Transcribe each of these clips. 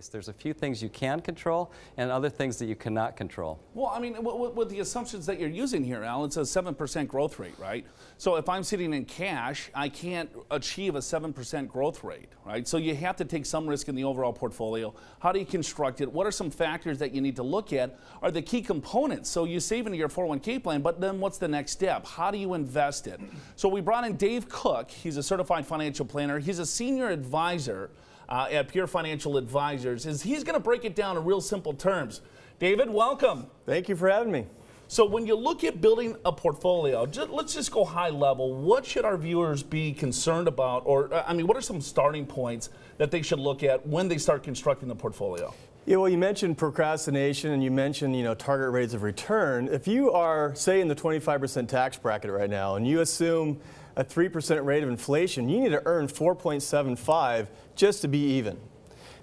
case. There's a few things you can control and other things that you cannot control. Well, I mean, with the assumptions that you're using here, Al, it's a 7% growth rate, right? So if I'm sitting in cash, I can't achieve a 7% growth rate, right? So you have to take some risk in the overall portfolio. How do you construct it? What are some factors that you need to look at? Are the key components? So you save into your 401k plan, but then what's the next step? How do you invest it? So we brought in Dave Cook. He's a certified financial planner. He's a senior advisor at Pure Financial Advisors. He's going to break it down in real simple terms. David, welcome. Thank you for having me. So when you look at building a portfolio, let's just go high level. What should our viewers be concerned about? Or, I mean, what are some starting points that they should look at when they start constructing the portfolio? Yeah, well, you mentioned procrastination and you mentioned, target rates of return. If you are, say, in the 25% tax bracket right now and you assume a 3% rate of inflation, you need to earn 4.75 just to be even.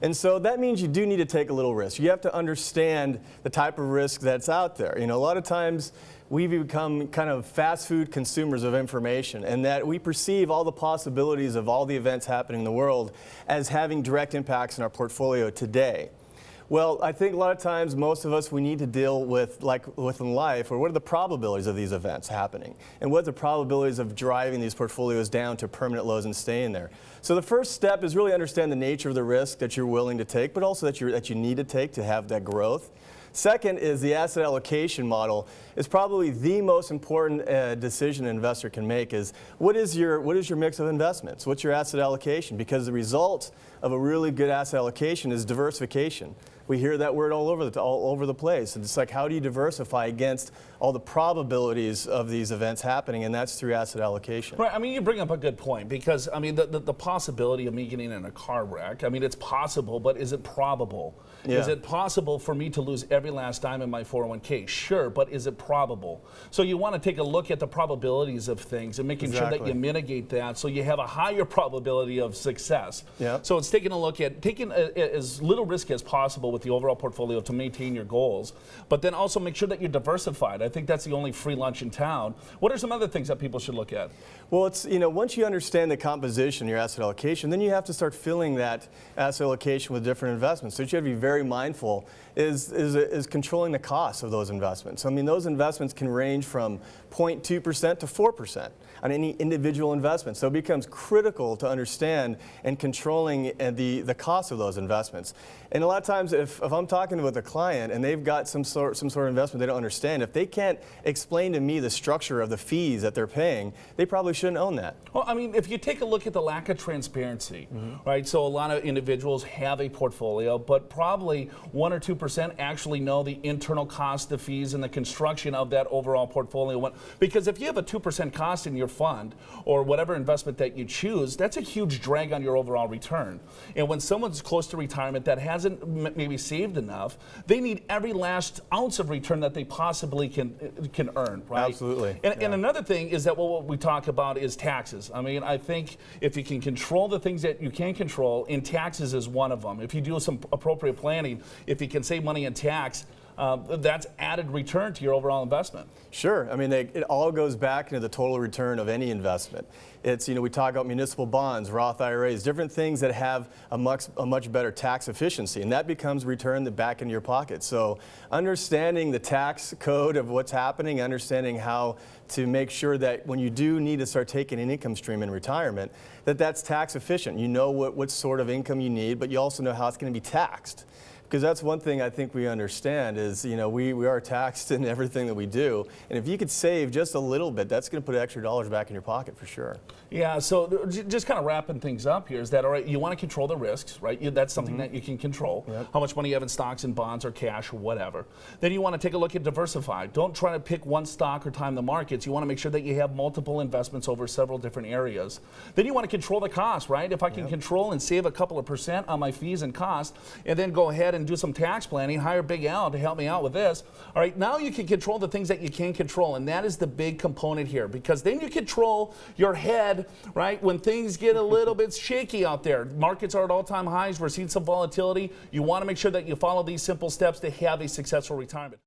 And so that means you do need to take a little risk. You have to understand the type of risk that's out there. A lot of times we become kind of fast food consumers of information, and that we perceive all the possibilities of all the events happening in the world as having direct impacts in our portfolio today. Well, I think a lot of times, most of us, we need to deal with, like within life, or what are the probabilities of these events happening? And what are the probabilities of driving these portfolios down to permanent lows and staying there? So the first step is really understand the nature of the risk that you're willing to take, but also that you need to take to have that growth. Second is the asset allocation model is probably the most important decision an investor can make is what is your mix of investments? What's your asset allocation? Because the result of a really good asset allocation is diversification. We hear that word all over the place. And it's like, how do you diversify against all the probabilities of these events happening? And that's through asset allocation. Right. I mean, you bring up a good point because, I mean, the possibility of me getting in a car wreck, I mean, it's possible, but is it probable? Yeah. Is it possible for me to lose every last dime in my 401k? Sure, but is it probable? So you want to take a look at the probabilities of things and making sure that you mitigate that so you have a higher probability of success. Yeah. So it's taking a look at taking as little risk as possible with the overall portfolio to maintain your goals, but then also make sure that you're diversified. I think that's the only free lunch in town. What are some other things that people should look at? Well, it's, once you understand the composition of your asset allocation, then you have to start filling that asset allocation with different investments. So what you have to be very mindful is controlling the cost of those investments. I mean, those investments can range from 0.2% to 4% on any individual investment. So it becomes critical to understand and controlling the cost of those investments. And a lot of times, if I'm talking with a client and they've got some sort of investment they don't understand, if they can't explain to me the structure of the fees that they're paying, they probably shouldn't own that. Well, I mean, if you take a look at the lack of transparency, right? So a lot of individuals have a portfolio, but probably 1 or 2% actually know the internal cost, the fees, and the construction of that overall portfolio. Because if you have a 2% cost in your fund or whatever investment that you choose, that's a huge drag on your overall return. And when someone's close to retirement that hasn't maybe saved enough, they need every last ounce of return that they possibly can earn, right? Absolutely. And another thing is that what we talk about is taxes. I mean, I think if you can control the things that you can control, and taxes is one of them. If you do some appropriate planning, if you can save money in tax, that's added return to your overall investment. Sure. I mean, it all goes back into the total return of any investment. It's, we talk about municipal bonds, Roth IRAs, different things that have a much better tax efficiency, and that becomes return back into your pocket. So understanding the tax code of what's happening, understanding how to make sure that when you do need to start taking an income stream in retirement, that's tax efficient. You know what sort of income you need, but you also know how it's going to be taxed. Because that's one thing I think we understand is, we are taxed in everything that we do. And if you could save just a little bit, that's going to put extra dollars back in your pocket for sure. Yeah, so just kind of wrapping things up here is that, all right, you want to control the risks, right? That's something that you can control. Yep. How much money you have in stocks and bonds or cash or whatever. Then you want to take a look at diversify. Don't try to pick one stock or time the markets. You want to make sure that you have multiple investments over several different areas. Then you want to control the cost, right? If I can control and save a couple of % on my fees and costs, and then go ahead and do some tax planning, hire Big Al to help me out with this. All right, now you can control the things that you can control, and that is the big component here, because then you control your head, right? When things get a little bit shaky out there, markets are at all-time highs, we're seeing some volatility. You want to make sure that you follow these simple steps to have a successful retirement.